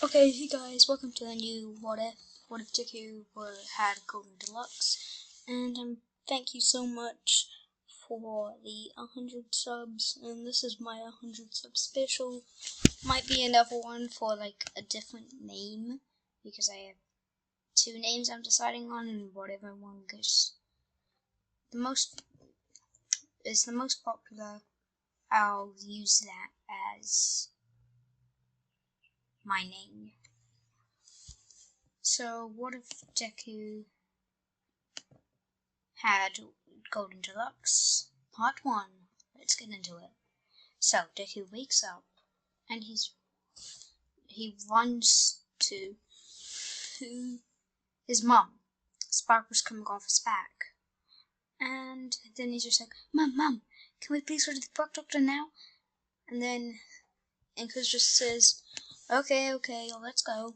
Okay, hey guys, welcome to the new What If Deku had Golden Deluxe, and thank you so much for the 100 subs, and this is my 100 sub special. Might be another one for like a different name, because I have two names I'm deciding on, and whatever one goes the most popular, I'll use that as my name. So, what if Deku had Golden Deluxe Part 1? Let's get into it. So, Deku wakes up and he runs to his mum. Sparkle's coming off his back. And then he's just like, Mum, can we please go to the Quack Doctor now? And then Inkus just says, Okay, let's go.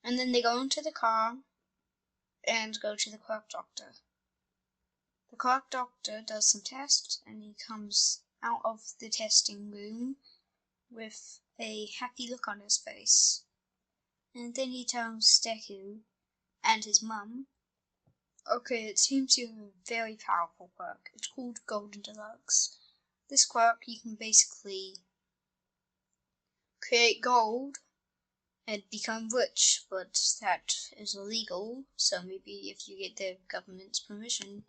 And then they go into the car and go to the Quack Doctor. The Quack Doctor does some tests, and he comes out of the testing room with a happy look on his face. And then he tells Deku and his mum, okay, it seems you have a very powerful quirk. It's called Golden Deluxe. This quirk, you can basically create gold and become rich, but that is illegal, so maybe if you get the government's permission,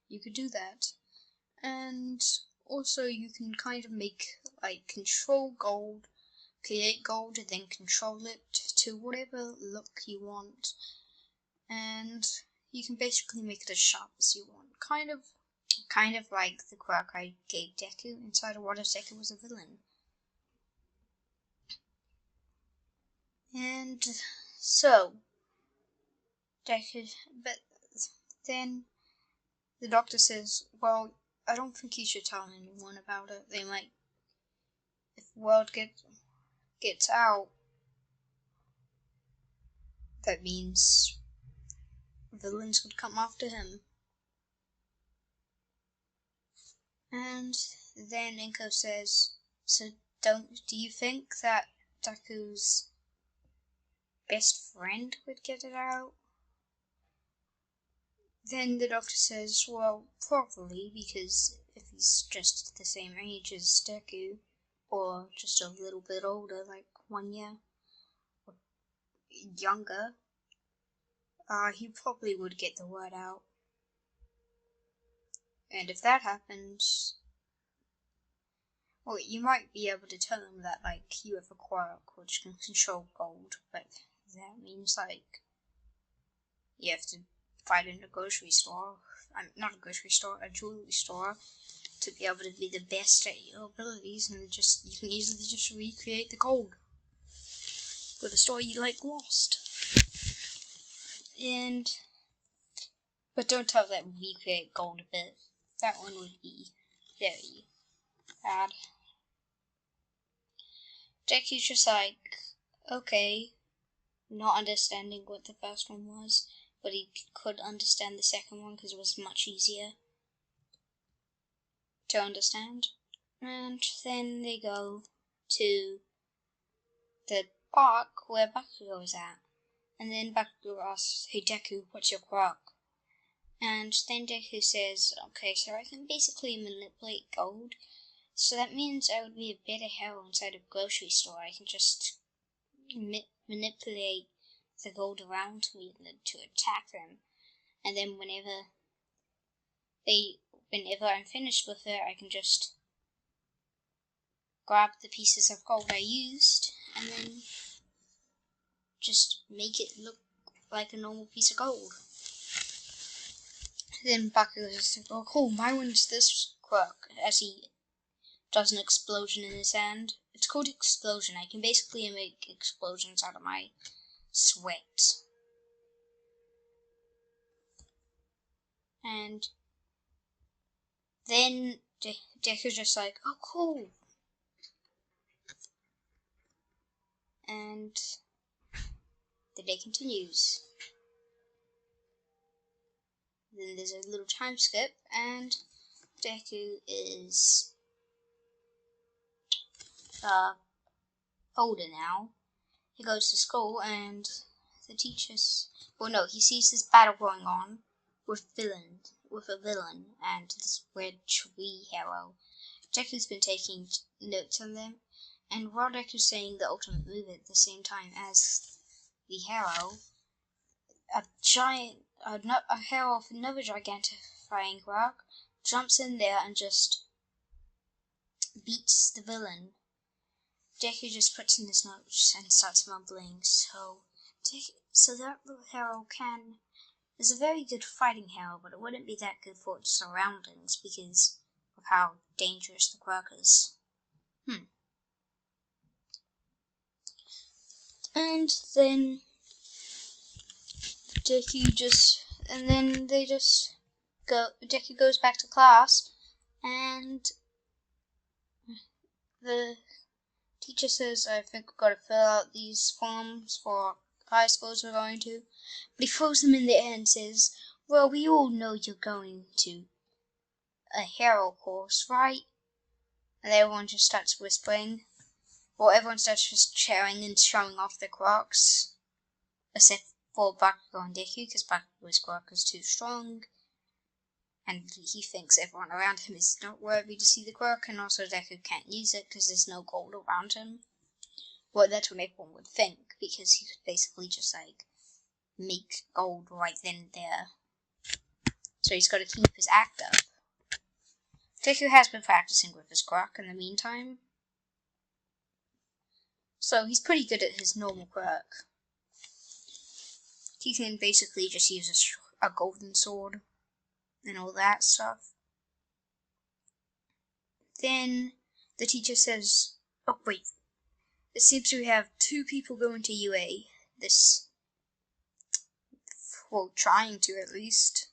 you could do that. And also you can kind of control gold, create gold, and then control it to whatever look you want. And you can basically make it as sharp as you want. Kind of like the quirk I gave Deku inside of What If Deku Was a Villain. And so, but then the doctor says, well, I don't think you should tell anyone about it. They might, if word gets out, that means villains would come after him. And then Inko says, so do you think that Deku's best friend would get it out? Then the doctor says, well, probably, because if he's just the same age as Deku, or just a little bit older, like 1 year, or younger, he probably would get the word out. And if that happens, well, you might be able to tell him that, you have a quirk which can control gold, but that means, you have to fight in a grocery store, not a grocery store, a jewelry store, to be able to be the best at your abilities, and you can easily just recreate the gold with a store you lost. But don't tell that recreate gold bit. That one would be very bad. Deku's just okay, not understanding what the first one was, but he could understand the second one because it was much easier to understand. And then they go to the park where Bakugo is at. And then Bakugo asks, hey Deku, what's your quirk? And then Deku says, okay, so I can basically manipulate gold. So that means I would be a bit of hell inside a grocery store. I can just manipulate the gold around me to attack them. And then whenever I'm finished with it, I can just grab the pieces of gold I used and then just make it look like a normal piece of gold. Then Bakugo is like, oh cool, my one's this quirk, as he does an explosion in his hand. It's called explosion. I can basically make explosions out of my sweat. And then Deku's just like, oh cool. And the day continues. Then there's a little time skip, and Deku is older now. he goes to school and the teachers, he sees this battle going on with a villain and this red tree hero. Deku's been taking notes on them, and while Deku's saying the ultimate move at the same time as the hero, a hero of another gigantifying rock jumps in there and just beats the villain. Deku just puts in his notes and starts mumbling, so that little hero is a very good fighting hero, but it wouldn't be that good for its surroundings because of how dangerous the quirk is. And then Deku goes back to class, and the teacher says, I think we've got to fill out these forms for high schools we're going to. But he throws them in the air and says, well, we all know you're going to a hero course, right? And everyone just starts whispering. Well, everyone starts just cheering and showing off their quirks. Except for Bakugo and Deku, because Bakugo's quirk is too strong. And he thinks everyone around him is not worthy to see the quirk, and also Deku can't use it because there's no gold around him. Well, that's what everyone would think, because he could basically just, make gold right then and there. So he's got to keep his act up. Deku has been practicing with his quirk in the meantime, so he's pretty good at his normal quirk. He can basically just use a golden sword and all that stuff. Then the teacher says, oh wait, it seems we have 2 people going to UA. Trying to at least.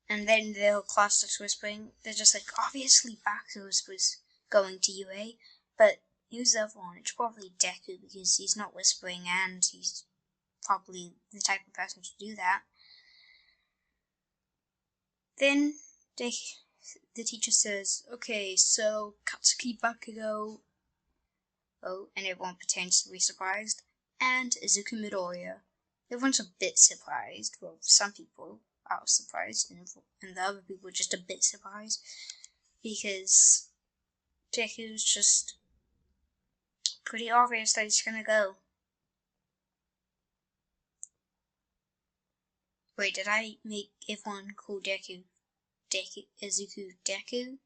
And then the whole class starts whispering. They're just like, obviously Bakugo was going to UA, but who's the other one? It's probably Deku, because he's not whispering and he's probably the type of person to do that. Then the teacher says, okay, so Katsuki Bakugo, and everyone pretends to be surprised, and Izuku Midoriya. Everyone's a bit surprised. Well, some people are surprised, and the other people are just a bit surprised, because Deku's just pretty obvious that he's gonna go. Wait, did I make everyone call Izuku Deku?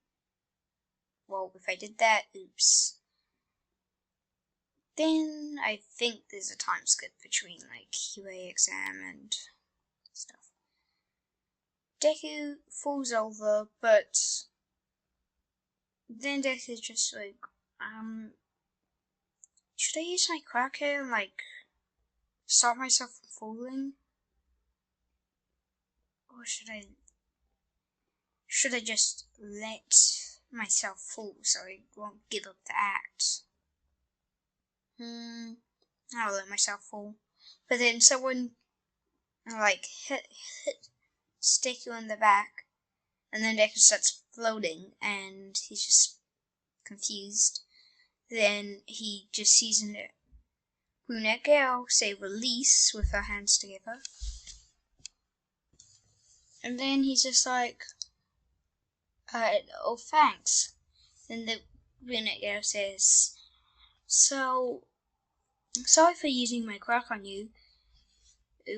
Well, if I did that, oops. Then I think there's a time skip between QA exam and stuff. Deku falls over, but then Deku's just should I use my quirk here and stop myself from falling? Or should I just let myself fall so I won't give up the act? I'll let myself fall. But then someone hit Deku in the back, and then Deku starts floating, and he's just confused. Then he just sees a brunette girl say release with her hands together. And then he's just like, oh thanks. Then the brunette girl says, so, sorry for using my quirk on you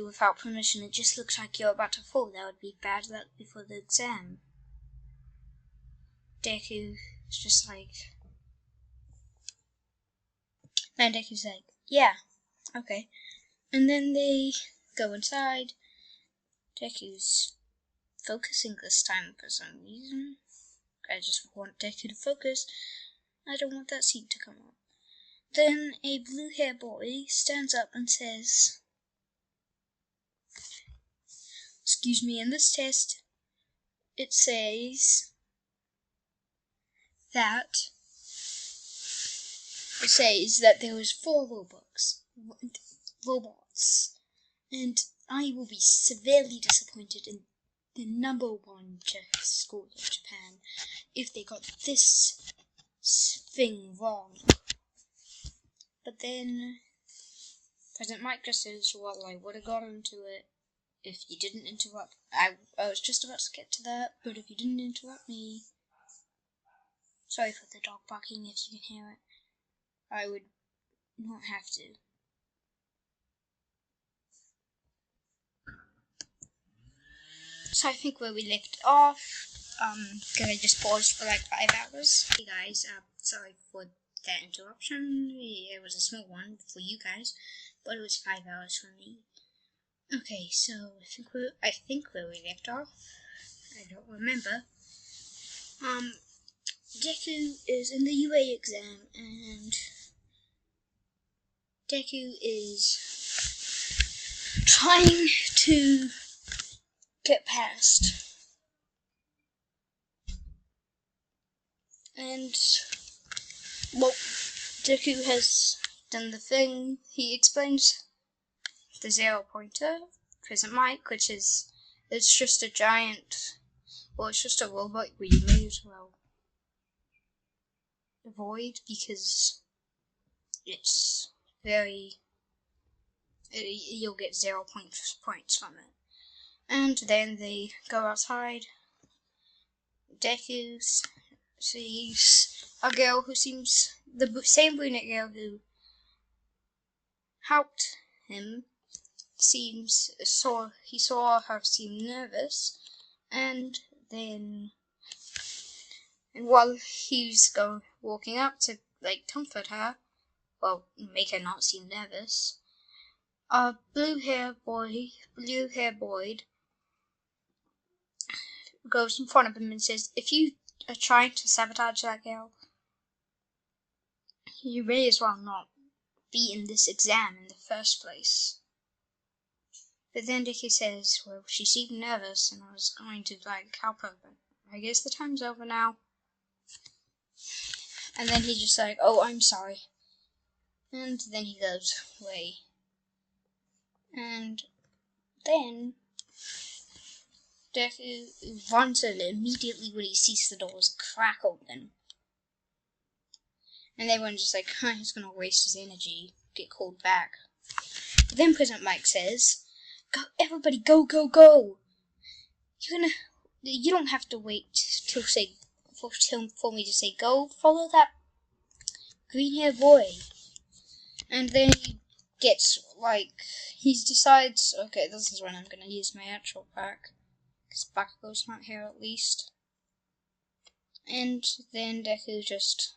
without permission. It just looks like you're about to fall. That would be bad luck before the exam. Deku is just and Deku's like, yeah, okay. And then they go inside. Deku's focusing this time for some reason. I just want Deku to focus. I don't want that seat to come up. Then a blue hair boy stands up and says, excuse me, in this test, it says that there was 4 robots, and I will be severely disappointed in the number 1 chess school of Japan if they got this thing wrong. But then President Mike just says, well, I would have got into it if you didn't interrupt. I was just about to get to that, but if you didn't interrupt me. Sorry for the dog barking if you can hear it. I would not have to. So I think where we left off, because I just paused for like 5 hours. Hey guys, sorry for that interruption. It was a small one for you guys, but it was 5 hours for me. Okay, so I think where we left off, I don't remember. Deku is in the UA exam, and Deku is trying to get past. And, well, Deku has done the thing. He explains the 0 pointer, President Mike, which is, it's just a giant, well, it's just a robot where you may as well avoid, because it's very, you'll get 0 points from it. And then they go outside. Deku sees a girl who seems the same brunette girl who helped him. He saw her seem nervous, and then while he's walking up to like comfort her, well, make her not seem nervous, a blue-haired boy goes in front of him and says, if you are trying to sabotage that girl, you may as well not be in this exam in the first place. But then Deku says, well, she seemed nervous and I was going to like help her, but I guess the time's over now. And then he's just like, oh, I'm sorry. And then he goes away. And then Deku runs in immediately when he sees the doors crack open. And everyone's just like, he's gonna waste his energy, get called back. But then President Mike says, go, everybody, go, go, go! You don't have to wait till for me to say go, follow that green-haired boy. And then he gets, he decides, okay, this is when I'm gonna use my actual pack. Because Bakugo's not here at least. And then Deku just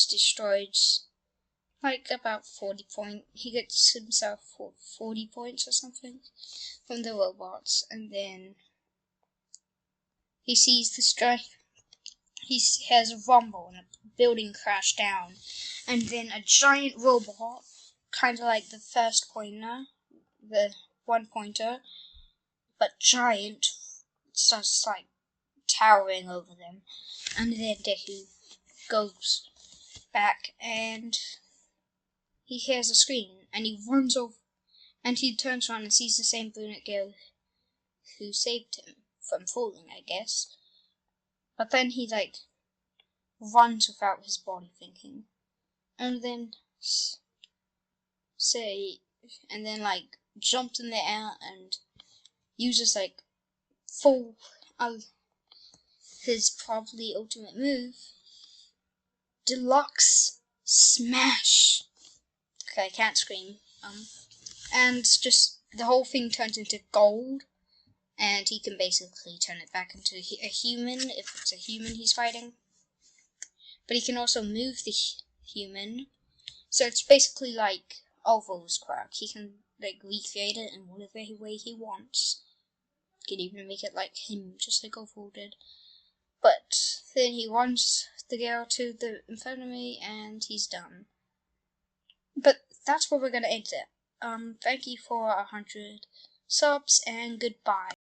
destroys about 40 points. He gets himself 40 points or something from the robots, and then he sees the strike. He has a rumble and a building crash down, and then a giant robot, kind of like the first pointer, the 1 pointer, but giant, starts towering over them, and then Deku goes back and he hears a scream, and he runs over, and he turns around and sees the same brunette girl who saved him from falling, I guess. But then he runs without his body thinking, and then jumps in the air and uses full his probably ultimate move, deluxe smash. Okay, I can't scream. And just the whole thing turns into gold, and he can basically turn it back into a human if it's a human he's fighting. But he can also move the human, so it's basically like Alvo's quirk. He can recreate it in whatever way he wants. He can even make it like him, just like Alvo did. But then he runs the girl to the infirmary, and he's done. But that's where we're gonna end it. Thank you for 100 subs, and goodbye.